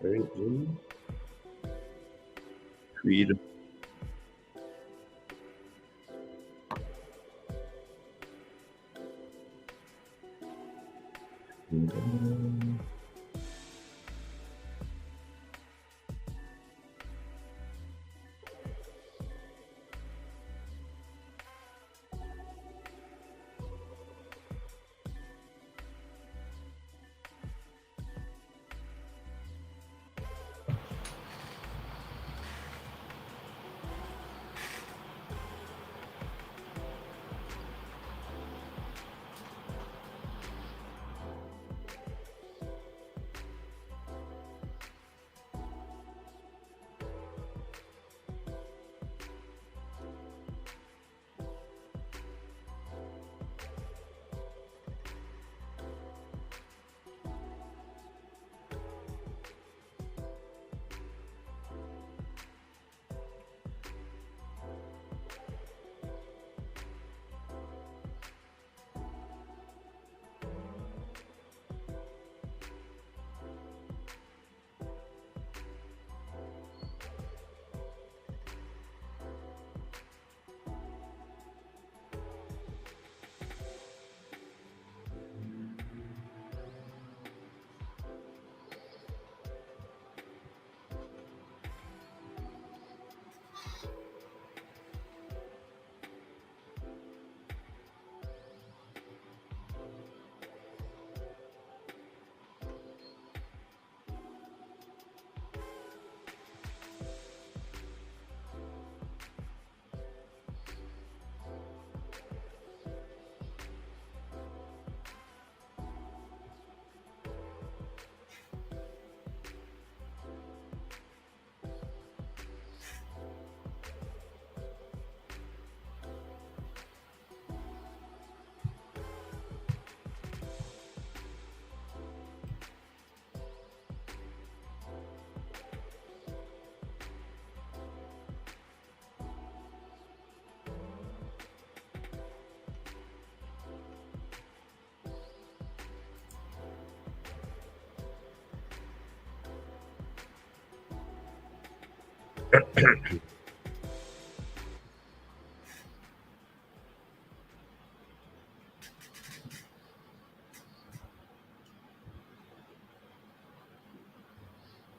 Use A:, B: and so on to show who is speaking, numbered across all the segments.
A: Very in. Freedom.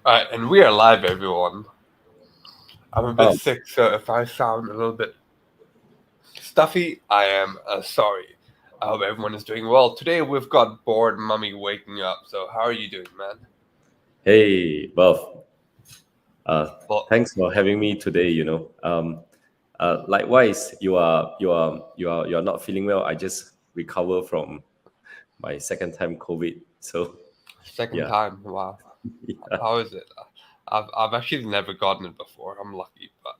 B: Alright, and we are live, everyone. I'm a bit
A: Oh,
B: sick, so if I sound a little bit stuffy, I am sorry. I hope everyone is doing well. Today we've got Bored Mummy waking up. So how are you doing, man?
A: hey, Buff.
B: Well,
A: Thanks for having me today. Likewise, you are not feeling well. I just recover from my second time COVID. So
B: second
A: yeah,
B: time. Wow.
A: yeah.
B: How is it? I've actually never gotten it before. I'm lucky, but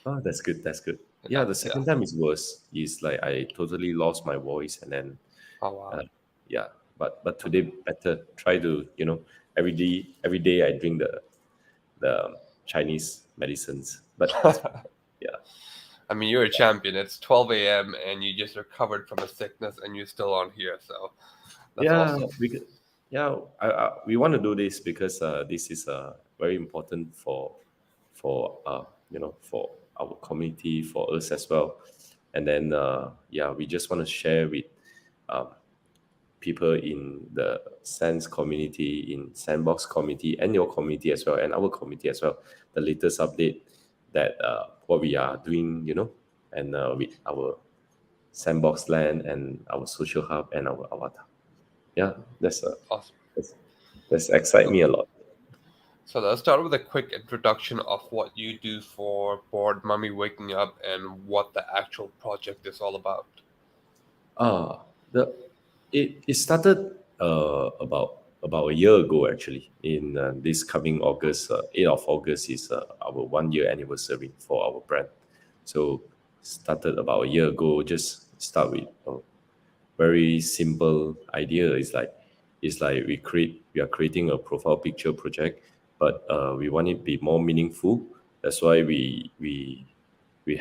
A: Oh, that's good. That's good. Yeah,
B: yeah,
A: the
B: yeah.
A: second time is worse. Is like I totally lost my voice, and then
B: Oh wow.
A: uh, yeah. But today better. Try to every day I drink the Chinese medicines. But yeah.
B: I mean, you're a champion. It's 12 a.m. and you just recovered from a sickness and you're still on here. So that's
A: Yeah,
B: awesome.
A: we want to do this because this is very important for our community, for us as well. And then we just want to share with um, people in the Sands community, in Sandbox community, and your community as well, and our community as well, the latest update that what we are doing, and with our Sandbox land and our social hub and our avatar. Yeah,
B: Awesome.
A: that's that's excite
B: So,
A: me a lot.
B: so let's start with a quick introduction of what you do for Bored Mummy Waking Up and what the actual project is all about.
A: Ah, the it started about a year ago actually. In this coming August, 8th of August is our 1 year anniversary for our brand. So started about a year ago. Just start with a very simple idea. It's like we are creating a profile picture project, but we want it to be more meaningful. That's why we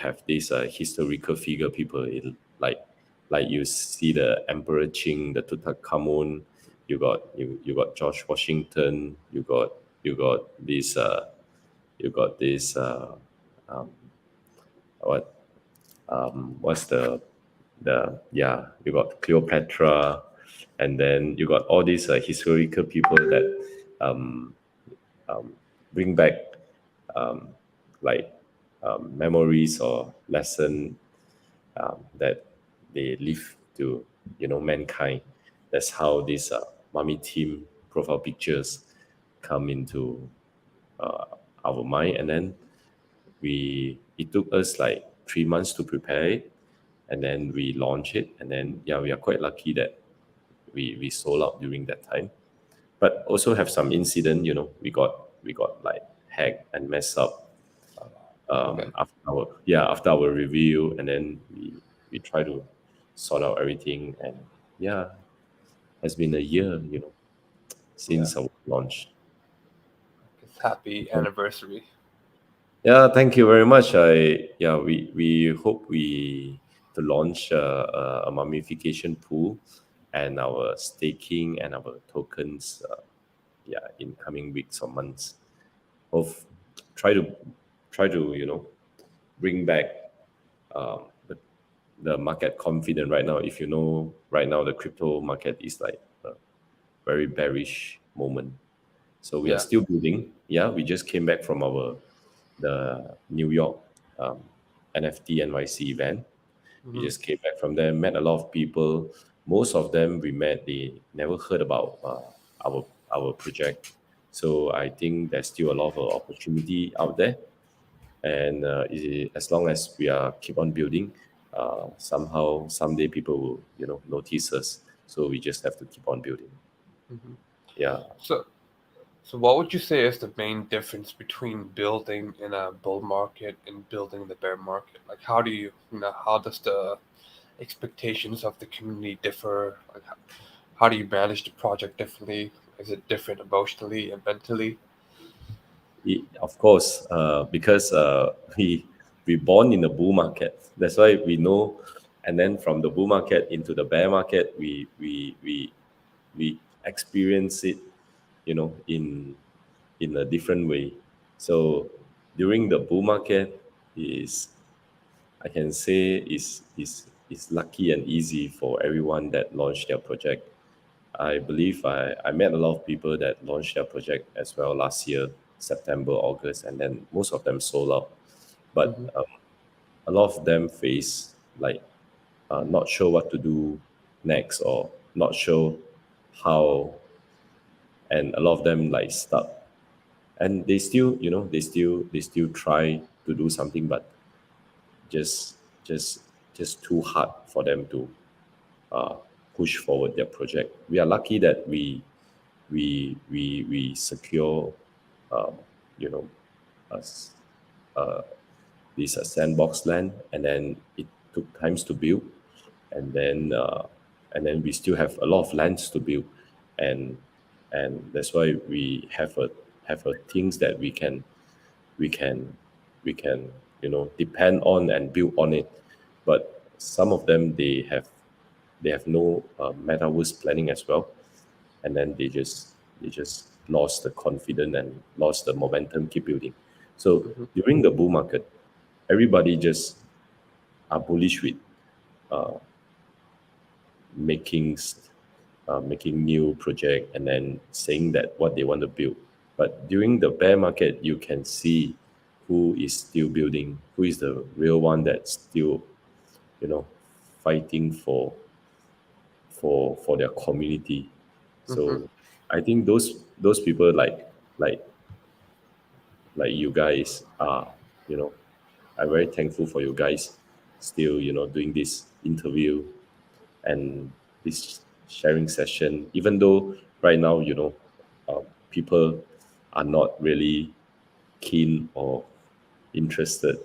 A: have this historical figure people like you see the Emperor Qing, the Tutankhamun, you got George Washington, you got you got this what what's you got Cleopatra, and then you got all these historical people that um, bring back um, like memories or lesson that they leave to mankind. That's how this mummy team profile pictures come into our mind, and then it took us like 3 months to prepare it, and then we launched it, and then we are quite lucky that we sold out during that time. But also have some incident, we got like hacked and messed up
B: Okay.
A: after our review, and then we try to sort out everything, and has been a year,
B: Yeah.
A: since our launch.
B: It's happy anniversary.
A: Yeah, thank you very much. We hope to launch a mummification pool and our staking and our tokens in coming weeks or months. Hope try to bring back the market confident right now. If you know, right now the crypto market is like a very bearish moment. So we are
B: Yeah.
A: still building. Yeah, we just came back from the New York um, NFT NYC event. We
B: Mhm.
A: just came back from there, met a lot of people. Most of them we met, they never heard about our project. So I think there's still a lot of opportunity out there. And as long as we are keep on building, somehow someday people will notice us. So we just have to keep on building.
B: Mhm.
A: Yeah.
B: So, so what would you say is the main difference between building in a bull market and building in the bear market? Like, how do how does the expectations of the community differ? Like, how do you manage the project differently? Is it different emotionally and mentally?
A: Of course, because we born in the bull market. That's why we know. And then from the bull market into the bear market, we experience it, in a different way. So during the bull market is, I can say, is lucky and easy for everyone that launched their project. I believe I met a lot of people that launched their project as well last year, September, August, and then most of them sold out. But
B: Hmm.
A: a lot of them face like not sure what to do next, or not sure how, and a lot of them like stuck. And they still, they still try to do something, but just just just too hard for them to uh, push forward their project. We are lucky that we secure um, you know us this sandbox land, and then it took times to build, and then we still have a lot of lands to build, and that's why we have a things that we can we can depend on and build on it. But some of them, they have no metaverse planning as well, and then they just lost the confidence and lost the momentum keep building. So
B: Hmm.
A: during the bull market, everybody just are bullish with making making new project, and then saying that what they want to build. But during the bear market, you can see who is still building, who is the real one that's still you know fighting for their community.
B: Hmm.
A: So I think those people, like you guys are, I'm very thankful for you guys still doing this interview and this sharing session, even though right now people are not really keen or interested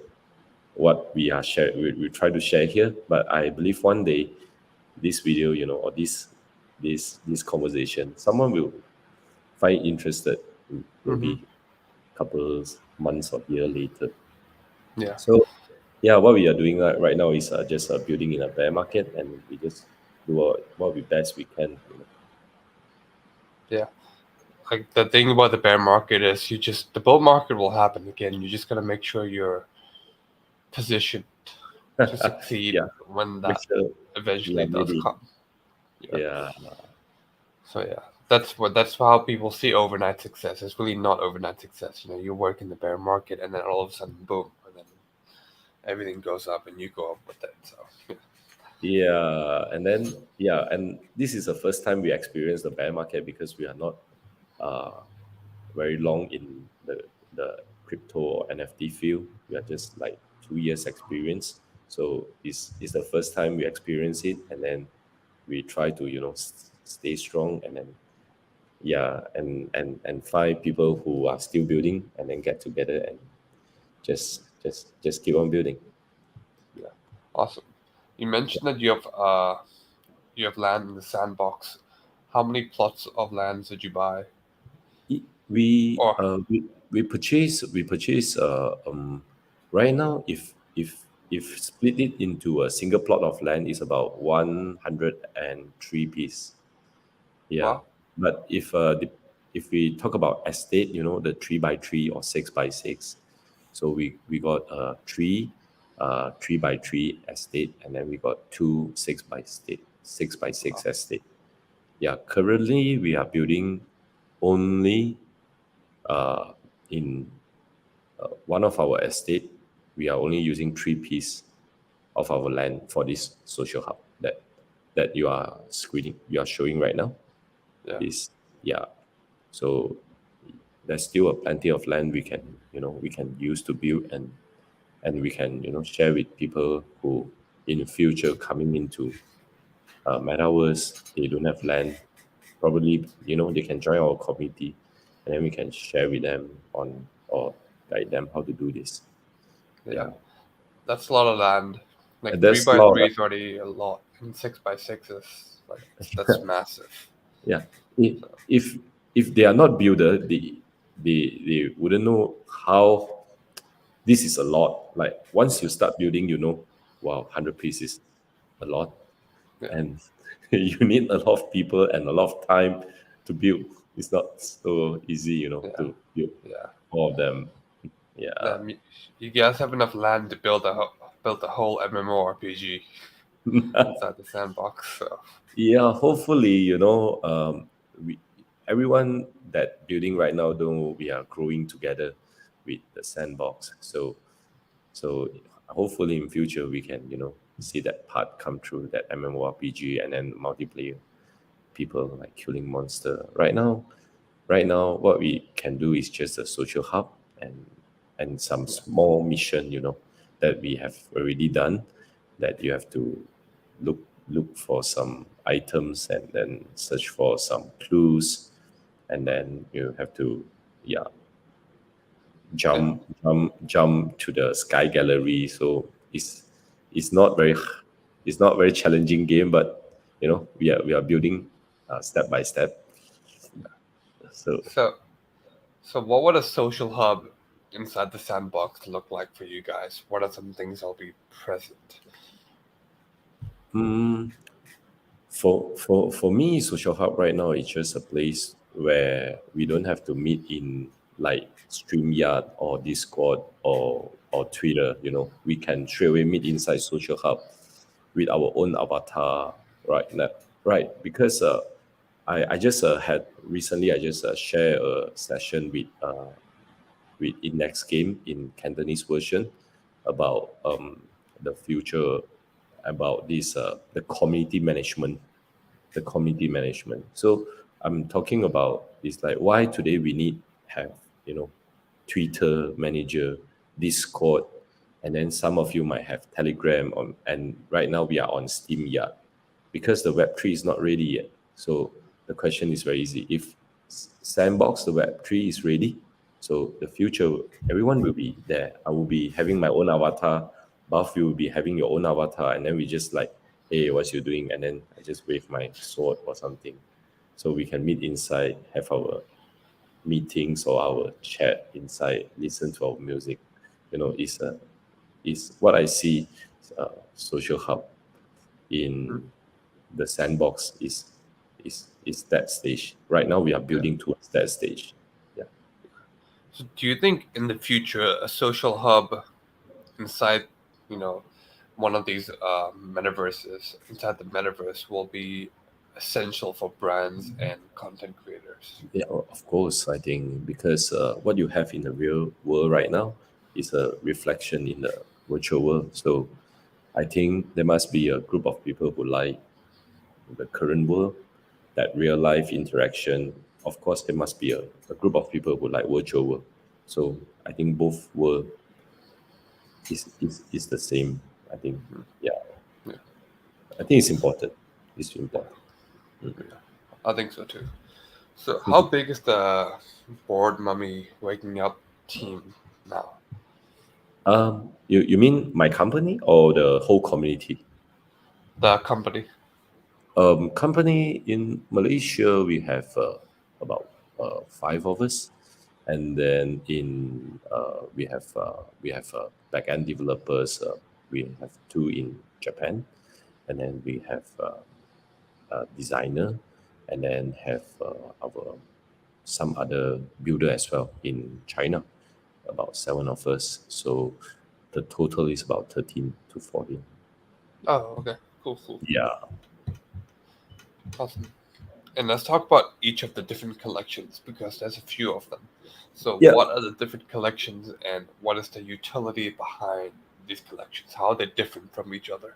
A: what we try to share here. But I believe one day this video, or this conversation, someone will find interested,
B: Hmm.
A: maybe couple months or year later.
B: Yeah.
A: So yeah, what we are doing right now is just building in a bear market, and we just do what we best we can.
B: Yeah. like the thing about the bear market is the bull market will happen again. You just gotta make sure you're positioned to succeed
A: Yeah,
B: when
A: make
B: that
A: sure.
B: eventually
A: Yeah,
B: does
A: maybe.
B: come.
A: Yeah,
B: So yeah, that's how people see overnight success. It's really not overnight success. You work in the bear market and then all of a sudden, boom, and then everything goes up and you go up with it. So
A: yeah, and then and this is the first time we experience the bear market because we are not uh, very long in the crypto or NFT field. We are just like 2 years experience. So it's the first time we experience it, and then we try to stay strong, and then and find people who are still building, and then get together and just keep on building.
B: yeah, awesome. You mentioned that you have land in the Sandbox. How many plots of lands did you buy?
A: It- we
B: Or
A: uh we, we purchase right now, if split it into a single plot of land, is about 103 piece. Yeah,
B: wow,
A: but if we talk about estate, the 3 by 3 or 6 by 6, so we got three 3 by 3 estate, and then we got two 6 by 6
B: wow,
A: estate. Yeah, currently we are building only in one of our estate. We are only using 3 piece of our land for this social hub that you are showing right now.
B: yeah,
A: Is Yeah, so there's still a plenty of land we can use to build, and we can share with people who in the future coming into Metaverse. They don't have land, probably they can join our community, and then we can share with them on or guide them how to do this.
B: yeah.
A: Yeah,
B: That's a lot of land.
A: and
B: Like three
A: there's a
B: by
A: lot of,
B: three is already a lot, and 6 by 6 is like that's massive.
A: yeah.
B: So
A: If they are not builder, they wouldn't know how this is a lot. Like once you start building, wow, 100 pieces, a lot,
B: yeah,
A: and you need a lot of people and a lot of time to build. It's not so easy,
B: yeah,
A: to build
B: yeah.
A: all of them. Yeah.
B: You guys have enough land to build a whole MMORPG inside the Sandbox. So
A: Yeah, hopefully, we everyone that building right now, though, we are growing together with the Sandbox. So hopefully in future we can, see that part come true, that MMORPG and then multiplayer, people like killing monster. Right now what we can do is just a social hub, and some
B: yeah,
A: small mission, that we have already done, that you have to look for some items, and then search for some clues, and then you have to, yeah,
B: yeah,
A: jump to the sky gallery. So it's not very challenging game, but we are building step by step. So
B: so what would a social hub inside the Sandbox look like for you guys? What are some things that'll be present?
A: for me, social hub right now is just a place where we don't have to meet in like StreamYard or Discord or Twitter. We can straight away meet inside social hub with our own avatar, right? Right, because I just had recently, I just share a session with Index Game in Cantonese version about the future, about this the community management. So I'm talking about this, like why today we need have Twitter manager, Discord, and then some of you might have Telegram on, and right now we are on Steam Yard because the Web3 is not ready yet. So the question is very easy. If Sandbox, the Web3 is ready, so the future, everyone will be there. I will be having my own avatar. Buff, you will be having your own avatar, and then we just like, hey, what's you doing? And then I just wave my sword or something. So we can meet inside, have our meetings or our chat inside, listen to our music. Is what I see. Social hub
B: Hmm.
A: in the Sandbox is that stage. Right now we are building towards that stage. Yeah.
B: So do you think in the future a social hub inside, one of these metaverses, inside the metaverse, will be essential for brands and content creators?
A: Yeah, of course, I think because what you have in the real world right now is a reflection in the virtual world. So I think there must be a group of people who like the current world, that real life interaction. Of course, there must be a group of people who like virtual world. So I think both world is the same. I think, yeah,
B: Yeah,
A: I think it's important. It's important.
B: I think so too. So how big is the board mummy waking up team now?
A: You mean my company or the whole community?
B: The company.
A: Company in Malaysia, we have about five of us, and then in we have backend developers. We have two in Japan, and then we have a designer, and then have our some other builder as well in China. About seven of us, so the total is about 13 to 14.
B: Oh, okay. Cool.
A: Yeah.
B: Awesome. And let's talk about each of the different collections because there's a few of them. So
A: Yeah.
B: what are the different collections and what is the utility behind these collections? How are they different from each other?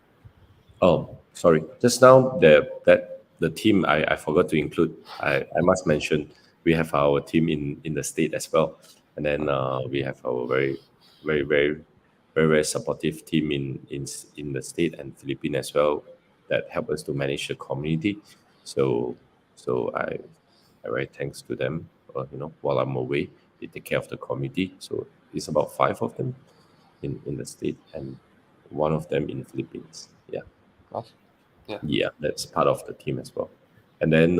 A: Oh, sorry. Just now, the team I forgot to include. I must mention we have our team in the state as well, and then we have our very supportive team in the state and Philippines as well that help us to manage the community. So I very thanks to them. While I'm away, they take care of the community. So it's about five of them in the state and one of them in Philippines. Yeah.
B: Awesome. Yeah.
A: Yeah, that's part of the team as well. And then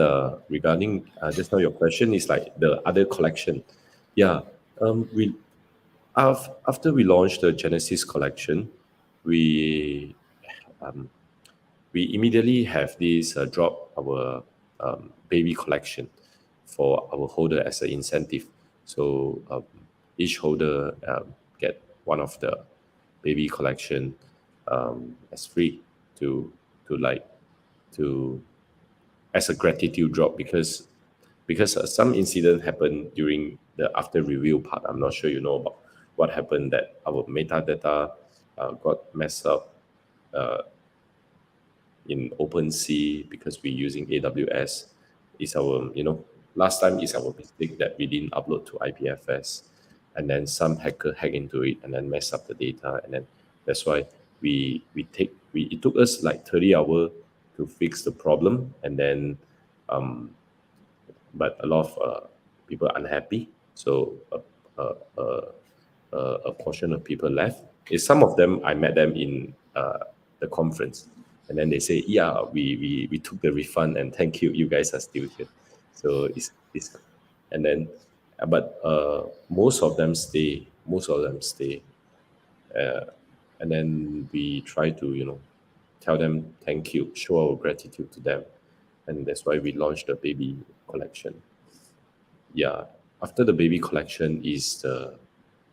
A: regarding just now your question is like the other collection. Yeah, we after we launched the Genesis collection, we we immediately have this drop our baby collection for our holder as an incentive. So each holder get one of the baby collection as free to like to as a gratitude drop because some incident happened during the after review part. I'm not sure you know about what happened that our metadata got messed up in OpenSea because we're using AWS. Is our last time is our mistake that we didn't upload to IPFS, and then some hacker hack into it and then mess up the data, and then that's why it took us like 30 hours to fix the problem, and then but a lot of people are unhappy, so a portion of people left. Some of them I met them in the conference, and then they say, "Yeah, we took the refund and thank you. You guys are still here." So it's and then, but most of them stay. Most of them stay, and then we try to tell them thank you, show our gratitude to them, and that's why we launched the baby collection. Yeah, after the baby collection is the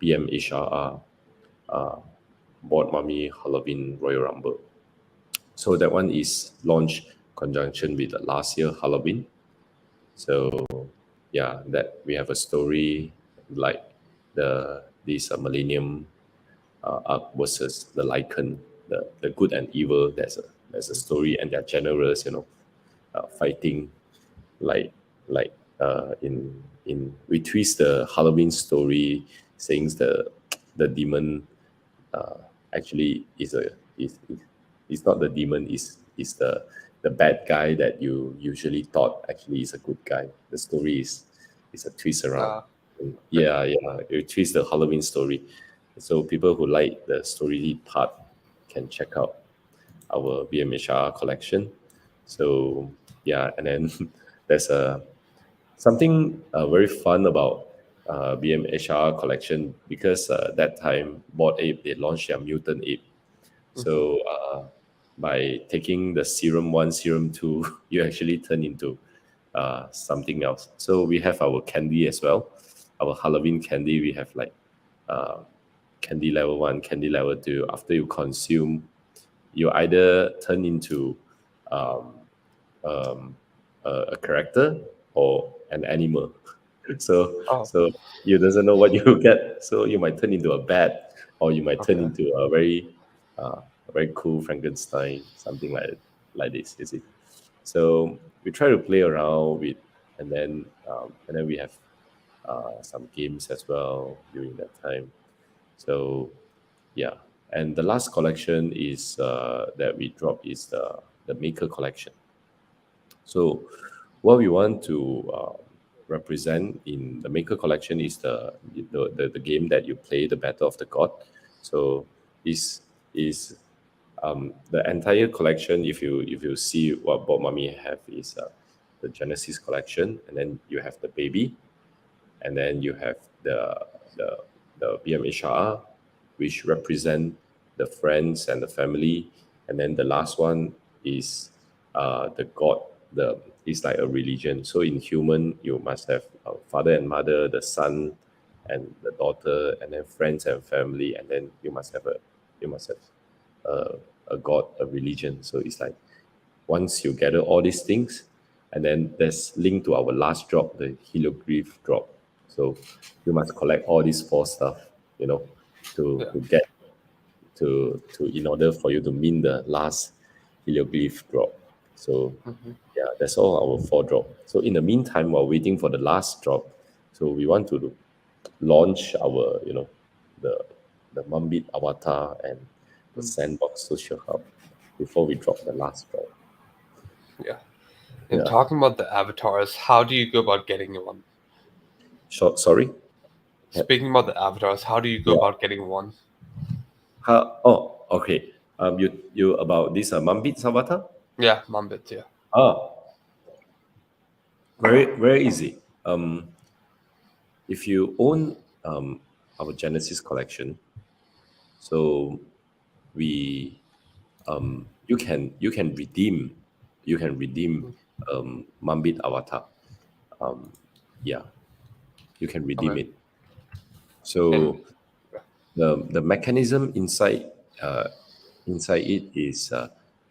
A: BMHRR Board Mummy Halloween Royal Rumble. So that one is launched conjunction with the last year Halloween. So yeah, that we have a story like this Millennium Arc versus the Lycan, the good and evil. There's a story, and they're generous, fighting like in we twist the Halloween story, saying the demon actually is not the demon, is the bad guy that you usually thought actually is a good guy. The story is a twist around. Yeah, you twist the Halloween story. So people who like the story part can check out our BMHR collection. So yeah, and then there's something very fun about BMHR collection because that time Bored Ape they launched their Mutant Ape. So by taking the Serum 1, Serum 2, you actually turn into something else. So we have our candy as well. Our Halloween candy, we have like candy level 1, candy level 2. After you consume, you either turn into a character or an animal. So
B: Oh,
A: so you doesn't know what you get. So you might turn into a bat, or you might turn
B: okay.
A: into a very cool Frankenstein, something like this. You see. So we try to play around with, and then we have some games as well during that time. So yeah, and the last collection is that we drop is the Maker collection. So, what we want to represent in the Maker collection is the game that you play, the Battle of the God. So, is the entire collection. If you see what Bob Mummy have is the Genesis collection, and then you have the baby, and then you have the the BMHR, which represent the friends and the family, and then the last one is the God. The It's like a religion. So in human, you must have father and mother, the son and the daughter, and then friends and family, and then you must have a God, a religion. So it's like once you gather all these things, and then there's linked to our last drop, the helioglyph drop. So you must collect all these four stuff, to
B: Yeah.
A: get to in order for you to mint the last helioglyph drop. So yeah, that's all our four drop. So in the meantime, while waiting for the last drop, so we want to launch our the Mambit avatar and the Sandbox social hub before we drop the last drop.
B: Yeah. And
A: Yeah.
B: talking about the avatars, how do you go about getting one?
A: Sorry.
B: Speaking about the avatars, how do you go
A: Yeah.
B: about getting one?
A: How? Oh, okay. You about this Mambit avatar?
B: Yeah, Mambit, yeah.
A: Oh, very easy. If you own our Genesis collection, so we you can redeem Mambit avatar. Yeah, you can redeem
B: Okay.
A: it.
B: And
A: So the mechanism inside it is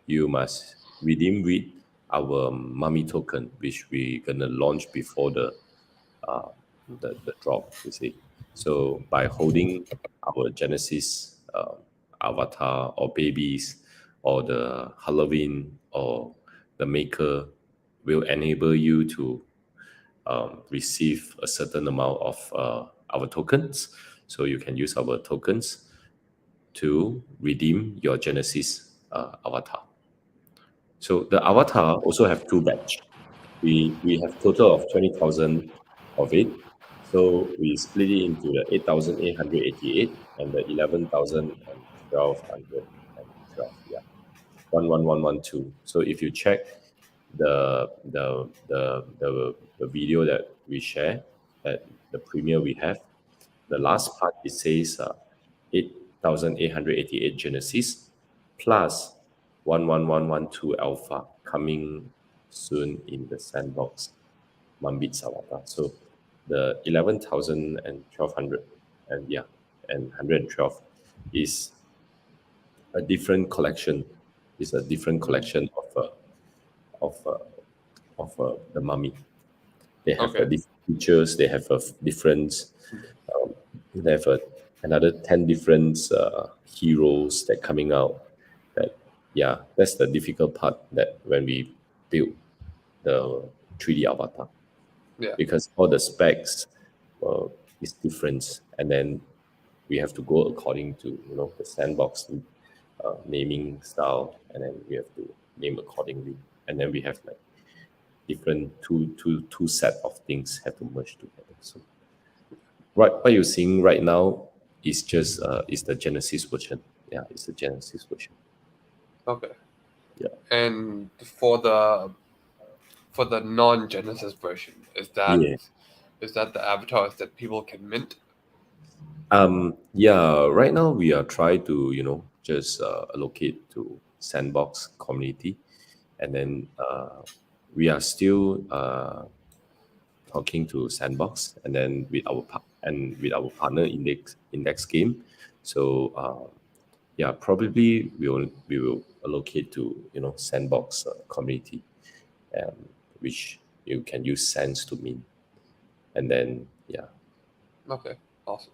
A: you must redeem with our mummy token, which we gonna launch before the drop. You see, so by holding our Genesis avatar or babies or the Halloween or the Maker will enable you to receive a certain amount of our tokens. So you can use our tokens to redeem your Genesis avatar. So the avatar also have two batch. We have total of 20,000 of it. So we split it into the 8,888 and the 11,112. Yeah, 11112. So if you check the video that we share, at the premiere we have, the last part it says 8,888 Genesis plus 11112 Alpha coming soon in the Sandbox Mambit Avatar. So the 11,000 and 1,200 and yeah, and 112 is a different collection. Is a different collection of the mummy. They have
B: okay.
A: different features. They have a different. Um, they have another 10 different heroes that coming out. That yeah, that's the difficult part. That when we build the 3D avatar,
B: Yeah.
A: because all the specs uh, is different, and then we have to go according to the sandbox naming style, and then we have to name accordingly, and then we have like different two set of things have to merge together. So what you're seeing right now is just is the Genesis version. Yeah, it's the Genesis version.
B: Okay.
A: Yeah.
B: And for the non-Genesis version,
A: Yeah.
B: is that the avatars that people can mint?
A: Yeah, right now we are trying to, just allocate to Sandbox community, and then we are still talking to Sandbox, and then with our partner index game. So yeah, probably we will allocate to Sandbox community, um, which you can use Sands to mint, and then yeah.
B: Okay, awesome.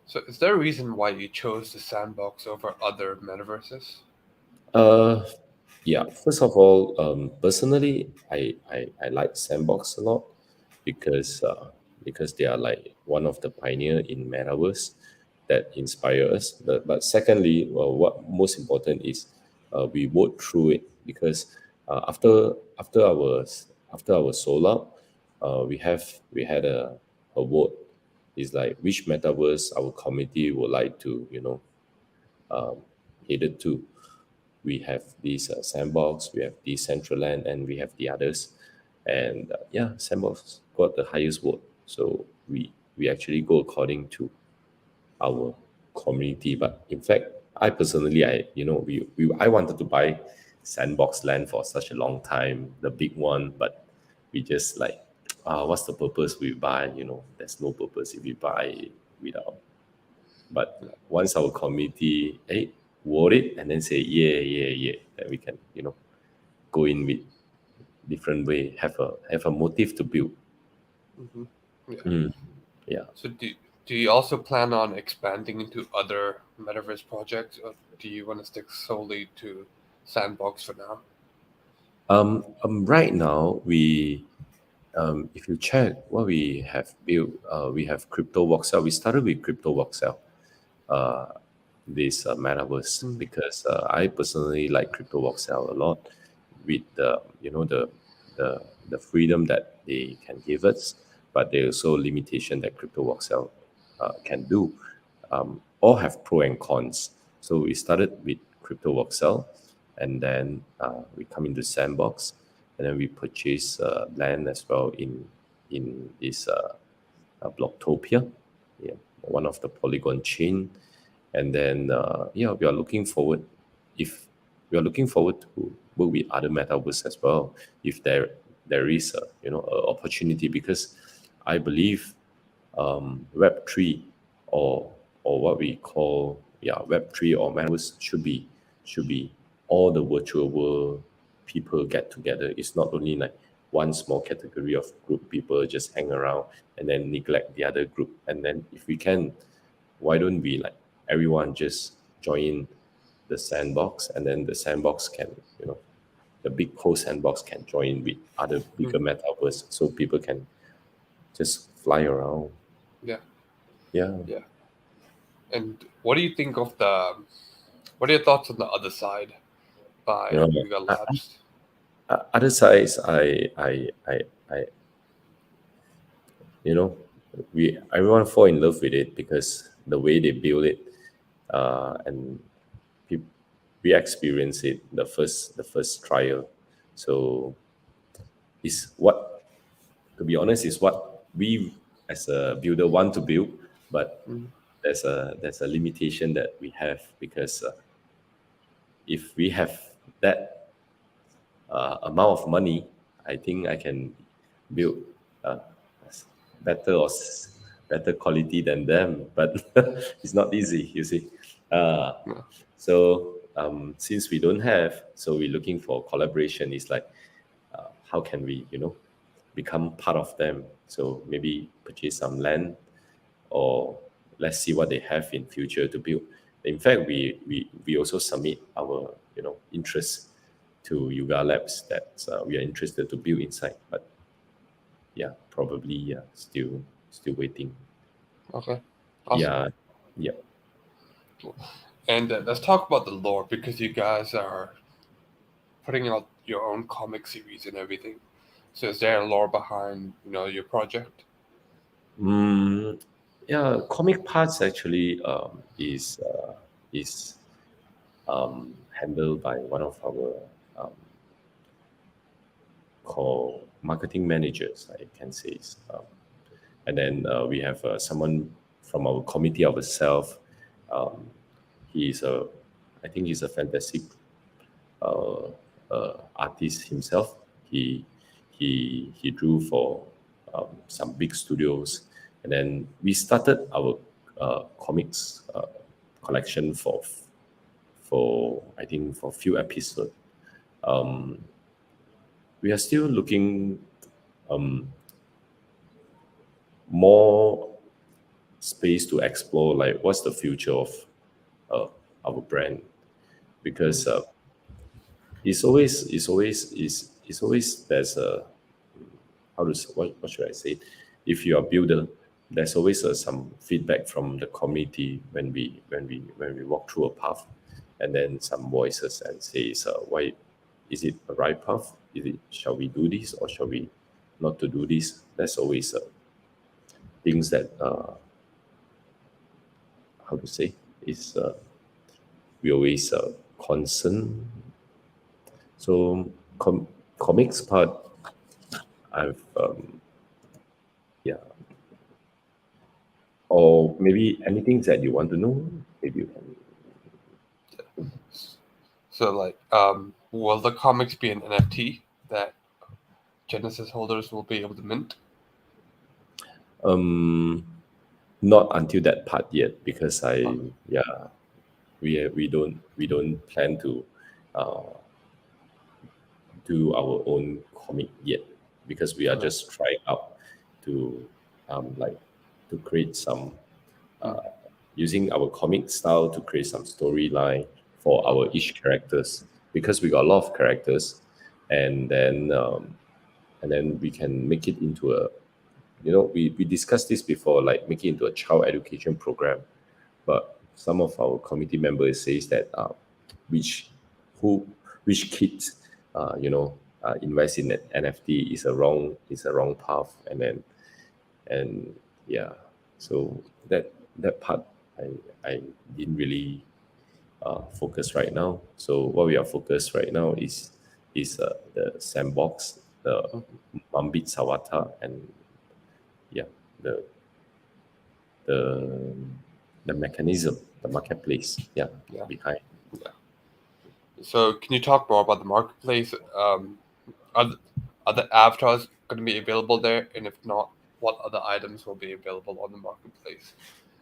B: So, is there a reason why you chose the Sandbox over other metaverses?
A: Uh, yeah. First of all, personally, I like Sandbox a lot because they are like one of the pioneer in Metaverse that inspire us. But secondly, well, what most important is we vote through it because after our sold out, we had a vote. It's like which metaverse our community would like to headed to. We have this Sandbox, we have Decentraland, and we have the others. And yeah, Sandbox got the highest vote. So we actually go according to our community. But in fact, I personally, I wanted to buy Sandbox land for such a long time, the big one, but we just like, what's the purpose we buy? There's no purpose if we buy without. But once our community, vote it and then say, yeah, yeah, yeah, then we can, go in with different way, have a motive to build.
B: Hmm. Yeah.
A: Yeah.
B: So, do you also plan on expanding into other metaverse projects, or do you want to stick solely to Sandbox for now?
A: Right now, if you check what we have built, we have crypto voxel. We started with crypto voxel, this metaverse,
B: Mm.
A: because I personally like crypto voxel a lot, with the freedom that they can give us, but there also limitation that crypto voxel can do. All have pro and cons. So we started with crypto voxel, and then we come into Sandbox, and then we purchase land as well in this Blocktopia, yeah, one of the Polygon chain, and then yeah, we are looking forward to work with other metaverse as well, if there is a opportunity, because I believe Web3, or what we call, Web3 or metaverse, should be all the virtual world people get together. It's not only like one small category of group people just hang around and then neglect the other group. And then if we can, why don't we, like, everyone just join the Sandbox, and then the Sandbox can, the big whole Sandbox can join with other bigger
B: Mhm.
A: metaverse, so people can just fly around.
B: Yeah,
A: Yeah.
B: yeah. And what do you think of the? What are your thoughts on the other side
A: you
B: by
A: know
B: Yuga Labs?
A: Other sides, I you know we everyone fall in love with it because the way they build it, and we, we experience it the first trial. So is what to be honest, is what we as a builder want to build, but
B: Mm.
A: there's a limitation that we have, because if we have that amount of money, I think I can build uh, better better quality than them. But it's not easy, you see. Uh,
B: Yeah.
A: so since we don't have, so we're looking for collaboration. It's like, how can we, become part of them? So maybe purchase some land, or let's see what they have in future to build. In fact, we also submit our interest to Yuga Labs, that we are interested to build inside. But yeah, probably, yeah, still waiting.
B: Okay. Awesome.
A: Yeah, yeah.
B: And let's talk about the lore because you guys are putting out your own comic series and everything. So is there a lore behind your project?
A: Mm, yeah, comic parts actually is handled by one of our um, called marketing managers, I can say. And then we have someone from our committee of itself. Um, he's a, I think he's a fantastic artist himself. He he drew for some big studios, and then we started our comics collection for I think for few episodes. We are still looking more space to explore, like what's the future of our brand, because it's always there's a what should I say? If you're a builder, there's always some feedback from the community when we walk through a path, and then some voices and says, why is it a right path? Shall we do this or shall we not to do this? There's always things that how to say is we always concern. So comics part, I've yeah. Or maybe anything that you want to know, maybe you can.
B: So like, will the comics be an NFT that Genesis holders will be able to mint?
A: Not until that part yet, because we don't plan to do our own comic yet, because we are just trying out to to create some using our comic style to create some storyline for our each characters, because we got a lot of characters, and then we can make it into a, we discussed this before, like make it into a child education program. But some of our committee members says that which kids invest in an NFT is a wrong path, and yeah, so that part I didn't really focus right now. So what we are focused right now is the Sandbox, the Mambit Sawata, and the mechanism, the marketplace, behind.
B: So can you talk more about the marketplace? Are the avatars going to be available there? And if not, what other items will be available on the marketplace?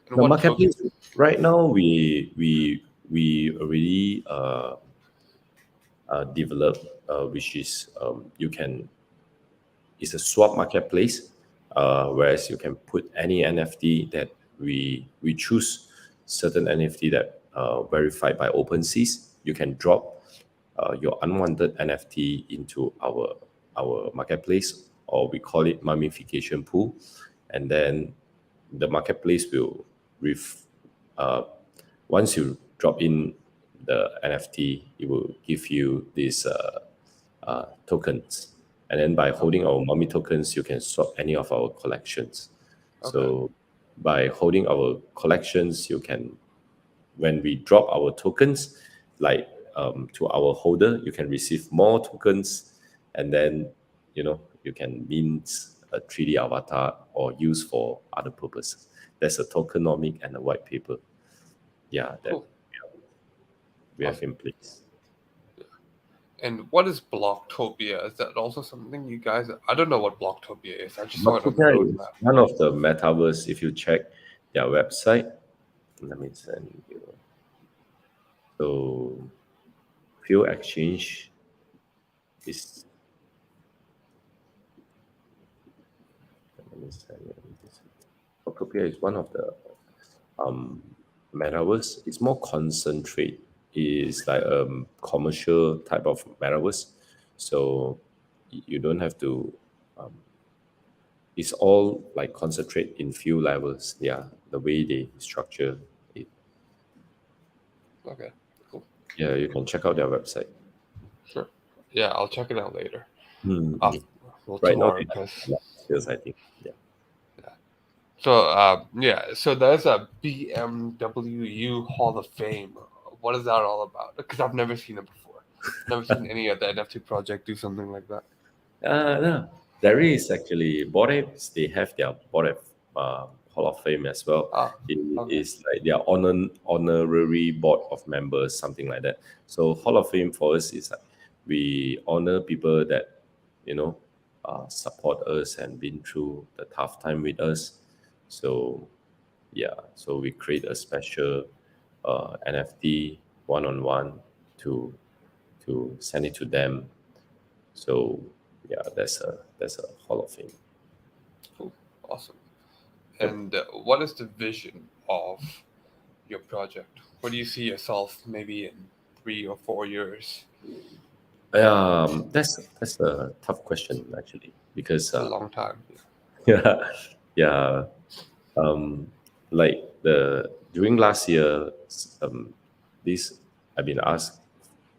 B: And
A: The
B: what
A: marketplace right now, we already developed, which is it's a swap marketplace, whereas you can put any NFT that we choose certain NFT that verified by OpenSeas. You can drop your unwanted NFT into our marketplace, or we call it mummification pool, and then the marketplace will once you drop in the NFT, it will give you these tokens, and then by holding our mummy tokens, you can swap any of our collections. So by holding our collections, you can, when we drop our tokens, like to our holder, you can receive more tokens, and then you can mint a 3D avatar or use for other purposes. There's a tokenomic and a white paper. That we have in place.
B: And what is Blocktopia? Is that also something you guys? I don't know what Blocktopia is. I just saw it on the roadmap.
A: One of the Metaverse. If you check their website, let me send you. So, Fuel Exchange is. Let me send you this. Blocktopia is one of the Metaverse. It's more concentrate. Is like a commercial type of Metaverse, so you don't have to. It's all like concentrate in few levels. The way they structure it.
B: Okay, cool.
A: Yeah, you can check out their website.
B: Sure. Yeah, I'll check it out later. Well,
A: Right now,
B: because
A: I think.
B: So so there's a BMW Hall of Fame. What is that all about? Because I've never seen it before. Never seen any of the NFT project do something like that.
A: No, there is actually Bored Apes. They have their Bored Ape Hall of Fame as well. It is like their honorary board of members, something like that. So Hall of Fame for us is like we honor people that support us and been through the tough time with us. So yeah, so we create a special NFT one-on-one to send it to them. So yeah, that's a Hall of Fame.
B: Cool. Awesome.
A: Yep.
B: And what is the vision of your project? Where do you see yourself maybe in 3 or 4 years?
A: That's a tough question actually, because
B: It's a long time.
A: yeah, yeah, like during last year, this I've been asked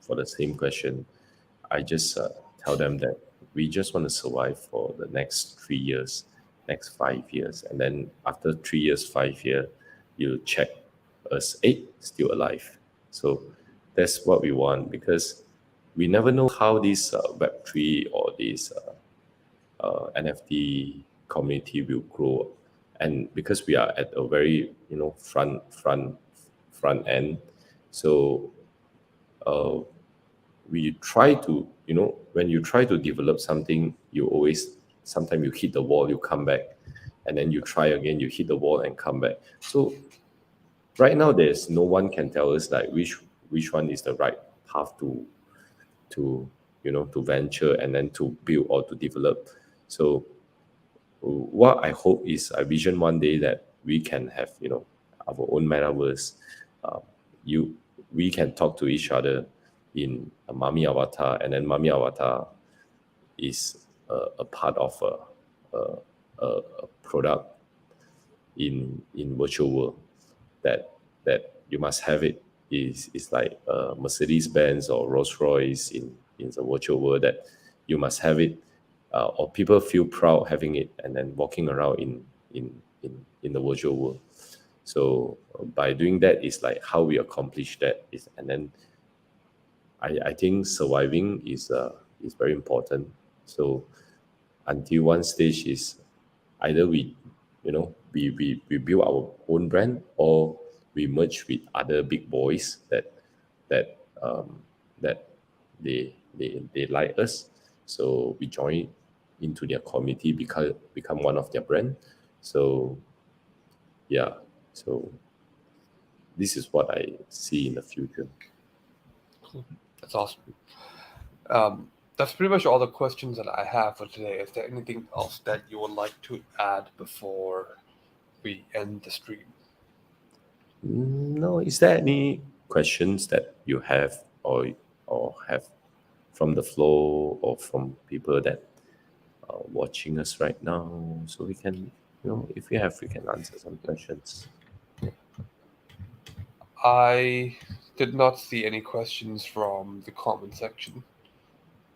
A: for the same question. I just tell them that we just want to survive for the next 3 years, next 5 years, and then after 3 years, 5 year, you check us, still alive. So that's what we want, because we never know how this Web3 or this NFT community will grow, and because we are at a very front end, so we try to, when you try to develop something, you always, sometimes you hit the wall, you come back, and then you try again, you hit the wall and come back. So right now there's no one can tell us like which one is the right path to to venture and then to build or to develop. So what I hope is, I vision one day that we can have our own metaverse. uh, you we can talk to each other in a mummy avatar, and then mummy avatar is a part of a product in virtual world, that you must have it, is like Mercedes Benz or Rolls Royce in the virtual world, that you must have it, or people feel proud having it and then walking around in the virtual world. So by doing that is like how we accomplish that is, and then I think surviving is very important. So until one stage is either we build our own brand, or we merge with other big boys that that they like us, so we join into their community, become one of their brand. So yeah, so this is what I see in the future.
B: That's awesome. That's pretty much all the questions that I have for today. Is there anything else that you would like to add before we end the stream?
A: No, is there any questions that you have, or have from the floor, or from people that are watching us right now, so we can, if you have, we can answer some questions.
B: I did not see any questions from the comment section,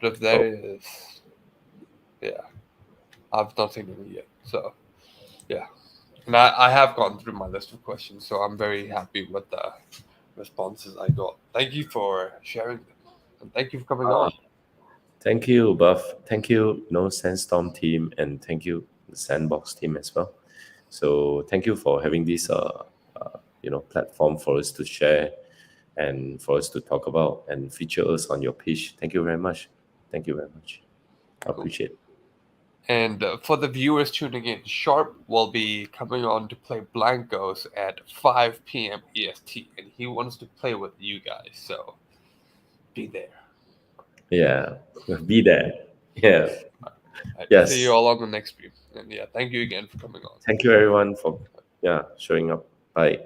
B: but if there is, yeah, I've not seen any yet. So, yeah. And I have gone through my list of questions, so I'm very happy with the responses I got. Thank you for sharing them, and thank you for coming on.
A: Thank you, Buff. Thank you, Sandstorm team, and thank you, the Sandbox team as well. So thank you for having this platform for us to share, and for us to talk about and feature us on your page. Thank you very much. Thank you very much. I appreciate it.
B: And for the viewers tuning in, Sharp will be coming on to play Blancos at 5 p.m. EST, and he wants to play with you guys, so be there.
A: Yeah, be there. Yeah.
B: Right,
A: Yes.
B: see you all on the next stream. And yeah, thank you again for coming on.
A: Thank you everyone for showing up. Bye.